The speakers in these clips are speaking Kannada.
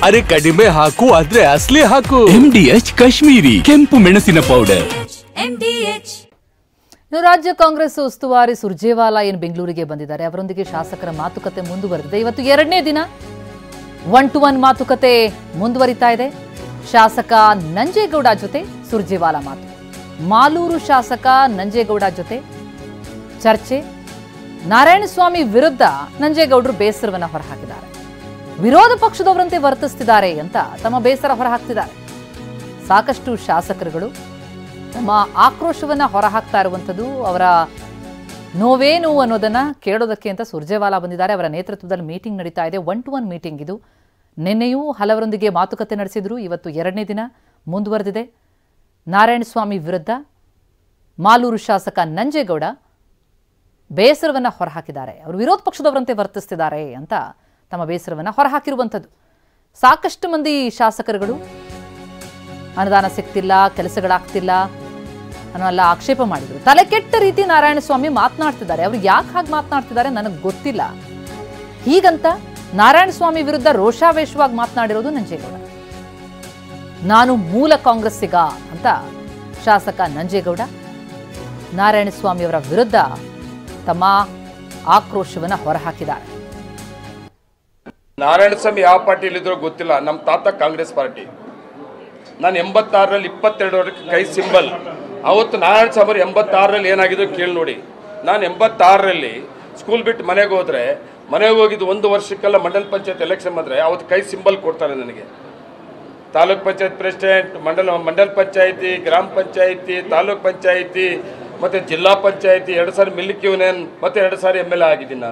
ಅರೆ ಕಡಿಮೆ ಹಾಕು ಆದ್ರೆ ಅಸಲಿ ಹಾಕು. MDH ಕಾಶ್ಮೀರಿ ಕೆಂಪು ಮೆಣಸಿನ ಪೌಡರ್. ರಾಜ್ಯ ಕಾಂಗ್ರೆಸ್ ಉಸ್ತುವಾರಿ ಸುರ್ಜೇವಾಲಾ ಏನು ಬೆಂಗಳೂರಿಗೆ ಬಂದಿದ್ದಾರೆ. ಅವರೊಂದಿಗೆ ಶಾಸಕರ ಮಾತುಕತೆ ಮುಂದುವರೆದಿದೆ. ಇವತ್ತು 2ನೇ ದಿನ 1-to-1 ಮಾತುಕತೆ ಮುಂದುವರಿತಾ ಇದೆ. ಶಾಸಕ ನಂಜೇಗೌಡ ಜೊತೆ ಸುರ್ಜೇವಾಲಾ ಮಾತು. ಮಾಲೂರು ಶಾಸಕ ನಂಜೇಗೌಡ ಜೊತೆ ಚರ್ಚೆ. ನಾರಾಯಣಸ್ವಾಮಿ ವಿರುದ್ಧ ನಂಜೇಗೌಡರು ಬೇಸರವನ್ನ ಹೊರಹಾಕಿದ್ದಾರೆ. ವಿರೋಧ ಪಕ್ಷದವರಂತೆ ವರ್ತಿಸುತ್ತಿದ್ದಾರೆ ಅಂತ ತಮ್ಮ ಬೇಸರ ಹೊರಹಾಕ್ತಿದ್ದಾರೆ. ಸಾಕಷ್ಟು ಶಾಸಕರುಗಳು ತಮ್ಮ ಆಕ್ರೋಶವನ್ನ ಹೊರಹಾಕ್ತಾ ಇರುವಂಥದ್ದು, ಅವರ ನೋವೇನು ಅನ್ನೋದನ್ನ ಕೇಳೋದಕ್ಕೆ ಅಂತ ಸುರ್ಜೇವಾಲಾ ಬಂದಿದ್ದಾರೆ. ಅವರ ನೇತೃತ್ವದಲ್ಲಿ ಮೀಟಿಂಗ್ ನಡೀತಾ ಇದೆ. 1-to-1 ಮೀಟಿಂಗ್ ಇದು. ನಿನ್ನೆಯೂ ಹಲವರೊಂದಿಗೆ ಮಾತುಕತೆ ನಡೆಸಿದ್ರು. ಇವತ್ತು 2ನೇ ದಿನ ಮುಂದುವರೆದಿದೆ. ನಾರಾಯಣಸ್ವಾಮಿ ವಿರುದ್ಧ ಮಾಲೂರು ಶಾಸಕ ನಂಜೇಗೌಡ ಬೇಸರವನ್ನ ಹೊರಹಾಕಿದ್ದಾರೆ. ಅವರು ವಿರೋಧ ಪಕ್ಷದವರಂತೆ ವರ್ತಿಸುತ್ತಿದ್ದಾರೆ ಅಂತ ತಮ್ಮ ಬೇಸರವನ್ನ ಹೊರಹಾಕಿರುವಂಥದ್ದು. ಸಾಕಷ್ಟು ಮಂದಿ ಶಾಸಕರುಗಳು ಅನುದಾನ ಸಿಗ್ತಿಲ್ಲ, ಕೆಲಸಗಳಾಗ್ತಿಲ್ಲ ಅನ್ನೋಲ್ಲ ಆಕ್ಷೇಪ ಮಾಡಿದ್ರು. ತಲೆ ಕೆಟ್ಟ ರೀತಿ ನಾರಾಯಣಸ್ವಾಮಿ ಮಾತನಾಡ್ತಿದ್ದಾರೆ. ಅವ್ರು ಯಾಕೆ ಹಾಗೆ ಮಾತನಾಡ್ತಿದ್ದಾರೆ ನನಗೆ ಗೊತ್ತಿಲ್ಲ. ಹೀಗಂತ ನಾರಾಯಣಸ್ವಾಮಿ ವಿರುದ್ಧ ರೋಷಾವೇಶವಾಗಿ ಮಾತನಾಡಿರೋದು ನಂಜೇಗೌಡ. ನಾನು ಮೂಲ ಕಾಂಗ್ರೆಸ್ಸಿಗ ಅಂತ ಶಾಸಕ ನಂಜೇಗೌಡ ನಾರಾಯಣಸ್ವಾಮಿ ಅವರ ವಿರುದ್ಧ ತಮ್ಮ ಆಕ್ರೋಶವನ್ನ ಹೊರಹಾಕಿದ್ದಾರೆ. ನಾರಾಯಣಸ್ವಾಮಿ ಯಾವ ಪಾರ್ಟಿಯಲ್ಲಿದ್ರೋ ಗೊತ್ತಿಲ್ಲ. ನಮ್ಮ ತಾತ ಕಾಂಗ್ರೆಸ್ ಪಾರ್ಟಿ. ನಾನು 86ರಲ್ಲಿ 22 ವರ್ಷಕ್ಕೆ ಕೈ ಸಿಂಬಲ್. ಅವತ್ತು ನಾರಾಯಣಸ್ವಾಮಿ 86ರಲ್ಲಿ ಏನಾಗಿದ್ರು ಕೇಳಿ ನೋಡಿ. ನಾನು 86ರಲ್ಲಿ ಸ್ಕೂಲ್ ಬಿಟ್ಟು ಮನೆಗೆ ಹೋದರೆ, ಮನೆಗೆ ಹೋಗಿದ್ದು 1 ವರ್ಷಕ್ಕೆಲ್ಲ ಮಂಡಲ ಪಂಚಾಯತ್ ಎಲೆಕ್ಷನ್ ಬಂದರೆ ಅವತ್ತು ಕೈ ಸಿಂಬಲ್ ಕೊಡ್ತಾರೆ ನನಗೆ. ತಾಲೂಕ್ ಪಂಚಾಯತ್ ಪ್ರೆಸಿಡೆಂಟ್, ಮಂಡಲ ಪಂಚಾಯಿತಿ, ಗ್ರಾಮ ಪಂಚಾಯಿತಿ, ತಾಲೂಕ್ ಪಂಚಾಯಿತಿ ಮತ್ತು ಜಿಲ್ಲಾ ಪಂಚಾಯಿತಿ 2 ಸಾರಿ ಮಿಲ್ಕ್ ಯೂನಿಯನ್ ಮತ್ತು 2 ಸಾರಿ MLA ಆಗಿದ್ದೀನಿ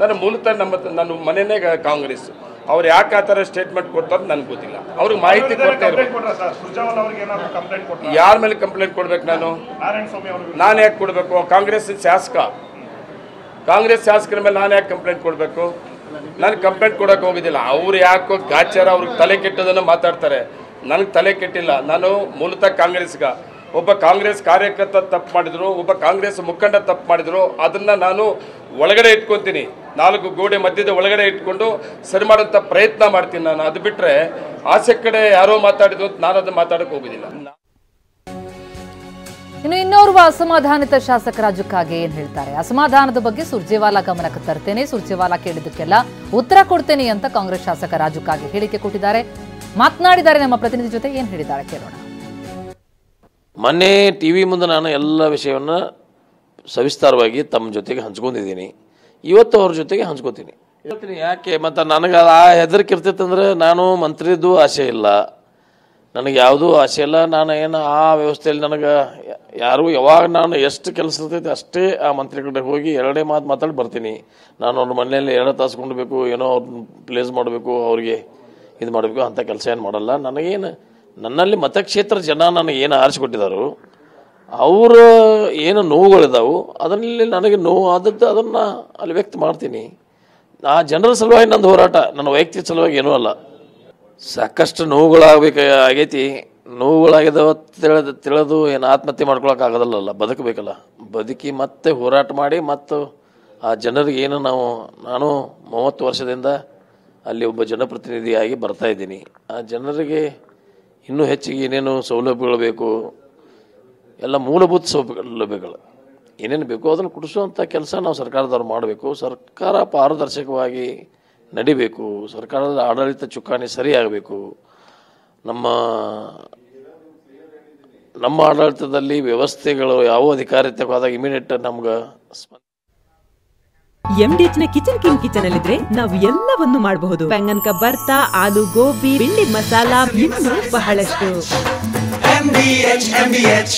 ನಾನು ಮೂಲತಃ ನನ್ನ ಮನೆಯೇ ಕಾಂಗ್ರೆಸ್. ಅವ್ರು ಯಾಕೆ ಆ ಥರ ಸ್ಟೇಟ್ಮೆಂಟ್ ಕೊಡ್ತಾರೆ ನನಗೆ ಗೊತ್ತಿಲ್ಲ. ಅವ್ರಿಗೆ ಮಾಹಿತಿ ಕೊಡ್ತಾ ಇರ್ಬೇಕು. ಯಾರ ಮೇಲೆ ಕಂಪ್ಲೇಂಟ್ ಕೊಡ್ಬೇಕು? ನಾನು ಯಾಕೆ ಕೊಡಬೇಕು? ಕಾಂಗ್ರೆಸ್ ಶಾಸಕರ ಮೇಲೆ ನಾನು ಯಾಕೆ ಕಂಪ್ಲೇಂಟ್ ಕೊಡಬೇಕು? ನಾನು ಕಂಪ್ಲೇಂಟ್ ಕೊಡೋಕೆ ಹೋಗಿದ್ದಿಲ್ಲ. ಅವ್ರು ಯಾಕೋ ಗಾಚಾರ, ಅವ್ರಿಗೆ ತಲೆ ಕೆಟ್ಟದನ್ನು ಮಾತಾಡ್ತಾರೆ. ನನಗೆ ತಲೆ ಕೆಟ್ಟಿಲ್ಲ. ನಾನು ಮೂಲತಃ ಕಾಂಗ್ರೆಸ್ಗ. ಒಬ್ಬ ಕಾಂಗ್ರೆಸ್ ಕಾರ್ಯಕರ್ತ ತಪ್ಪು ಮಾಡಿದ್ರು, ಒಬ್ಬ ಕಾಂಗ್ರೆಸ್ ಮುಖಂಡ ತಪ್ಪು ಮಾಡಿದ್ರು, ಅದನ್ನು ನಾನು ಒಳಗಡೆ ಇಟ್ಕೊತೀನಿ. 4 ಗೋಡೆ ಮಧ್ಯದ ಒಳಗಡೆ ಇಟ್ಕೊಂಡು ಸರಿ ಮಾಡೋಂಥ ಪ್ರಯತ್ನ ಮಾಡ್ತೀನಿ ನಾನು. ಅದು ಬಿಟ್ಟರೆ ಆಸೆ ಕಡೆ ಯಾರೋ ಮಾತಾಡಿದ್ರು ನಾನು ಅದನ್ನು ಮಾತಾಡೋಕೆ ಹೋಗೋದಿಲ್ಲ. ಇನ್ನು ಇನ್ನೋರ್ವ ಅಸಮಾಧಾನಿತ ಶಾಸಕ ರಾಜಕ್ಕಾಗಿ ಏನ್ ಹೇಳ್ತಾರೆ? ಅಸಮಾಧಾನದ ಬಗ್ಗೆ ಸುರ್ಜೇವಾಲಾ ಗಮನಕ್ಕೆ ತರ್ತೇನೆ, ಸುರ್ಜೇವಾಲಾ ಕೇಳಿದ್ದಕ್ಕೆಲ್ಲ ಉತ್ತರ ಕೊಡ್ತೇನೆ ಅಂತ ಕಾಂಗ್ರೆಸ್ ಶಾಸಕ ರಾಜಕ್ಕಾಗಿ ಹೇಳಿಕೆ ಕೊಟ್ಟಿದ್ದಾರೆ. ಮಾತನಾಡಿದ್ದಾರೆ ನಮ್ಮ ಪ್ರತಿನಿಧಿ ಜೊತೆ. ಏನ್ ಹೇಳಿದ್ದಾರೆ ಕೇಳೋಣ. ಮೊನ್ನೆ TV ಮುಂದೆ ನಾನು ಎಲ್ಲ ವಿಷಯವನ್ನು ಸವಿಸ್ತಾರವಾಗಿ ತಮ್ಮ ಜೊತೆಗೆ ಹಂಚ್ಕೊಂಡಿದ್ದೀನಿ. ಇವತ್ತು ಅವ್ರ ಜೊತೆಗೆ ಹಂಚ್ಕೋತೀನಿ. ಯಾಕೆ ಮತ್ತು ನನಗೆ ಆ ಹೆದರಿಕೆ ಇರ್ತಿತ್ತಂದ್ರೆ, ನಾನು ಮಂತ್ರಿದ್ದು ಆಸೆ ಇಲ್ಲ, ನನಗೆ ಯಾವುದೂ ಆಸೆ ಇಲ್ಲ. ನಾನು ಏನು ಆ ವ್ಯವಸ್ಥೆಯಲ್ಲಿ ನನಗೆ ಯಾರು ಯಾವಾಗ ನಾನು ಎಷ್ಟು ಕೆಲಸ ಇರ್ತೈತೆ ಅಷ್ಟೇ ಆ ಮಂತ್ರಿಗಳಿಗೆ ಹೋಗಿ 2 ಮಾತು ಮಾತಾಡಿ ಬರ್ತೀನಿ. ನಾನು ಅವ್ರ ಮನೆಯಲ್ಲಿ 2 ತಾಸು ಕೊಂಡ್ಬೇಕು, ಏನೋ ಅವ್ರನ್ನ ಪ್ಲೇಸ್ ಮಾಡಬೇಕು, ಅವ್ರಿಗೆ ಇದು ಮಾಡಬೇಕು ಅಂಥ ಕೆಲಸ ಏನು ಮಾಡಲ್ಲ. ನನಗೇನು ನನ್ನಲ್ಲಿ ಮತಕ್ಷೇತ್ರ ಜನ ನನಗೆ ಏನು ಆರಿಸಿಕೊಟ್ಟಿದ್ದಾರೋ ಅವರ ಏನು ನೋವುಗಳಿದ್ದಾವೆ, ಅದರಲ್ಲಿ ನನಗೆ ನೋವು ಆದದ್ದು ಅದನ್ನು ಅಲ್ಲಿ ವ್ಯಕ್ತ ಮಾಡ್ತೀನಿ. ಆ ಜನರ ಸಲುವಾಗಿ ನಂದು ಹೋರಾಟ, ನನ್ನ ವೈಯಕ್ತಿಕ ಸಲುವಾಗಿ ಏನೂ ಅಲ್ಲ. ಸಾಕಷ್ಟು ಆಗೈತಿ. ನೋವುಗಳಾಗಿದ್ದಾವ ತಿಳಿದು ಏನು ಆತ್ಮಹತ್ಯೆ ಮಾಡ್ಕೊಳಕ್ಕೆ ಆಗೋದಲ್ಲ, ಬದುಕಬೇಕಲ್ಲ. ಬದುಕಿ ಮತ್ತೆ ಹೋರಾಟ ಮಾಡಿ ಮತ್ತು ಆ ಜನರಿಗೆ ಏನು ನಾನು 30 ವರ್ಷದಿಂದ ಅಲ್ಲಿ ಒಬ್ಬ ಜನಪ್ರತಿನಿಧಿಯಾಗಿ ಬರ್ತಾ ಇದ್ದೀನಿ. ಆ ಜನರಿಗೆ ಇನ್ನೂ ಹೆಚ್ಚಿಗೆ ಏನೇನು ಸೌಲಭ್ಯಗಳು ಬೇಕು, ಎಲ್ಲ ಮೂಲಭೂತ ಸೌಲಭ್ಯಗಳು ಏನೇನು ಬೇಕು ಅದನ್ನು ಕೊಡಿಸುವಂಥ ಕೆಲಸ ನಾವು ಸರ್ಕಾರದವ್ರು ಮಾಡಬೇಕು. ಸರ್ಕಾರ ಪಾರದರ್ಶಕವಾಗಿ ನಡಿಬೇಕು. ಸರ್ಕಾರದ ಆಡಳಿತ ಚುಕ್ಕಾಣಿ ಸರಿಯಾಗಬೇಕು. ನಮ್ಮ ಆಡಳಿತದಲ್ಲಿ ವ್ಯವಸ್ಥೆಗಳು ಯಾವ ಅಧಿಕಾರಿತ್ವಕ್ಕೆ ಹೋದಾಗ ಇಮಿಡಿಯೇಟ್ ನಮ್ಗೆ MDH ನ ಕಿಚನ್ ಅಲ್ಲಿದ್ರೆ ನಾವು ಎಲ್ಲವನ್ನು ಮಾಡಬಹುದು. ಬೆಂಗನ್ ಕಾ ಬರ್ತಾ, ಆಲೂ ಗೋಬಿ, ಬಿಂಡಿ ಮಸಾಲಾ, ಇನ್ನೂ ಬಹಳಷ್ಟು. MDH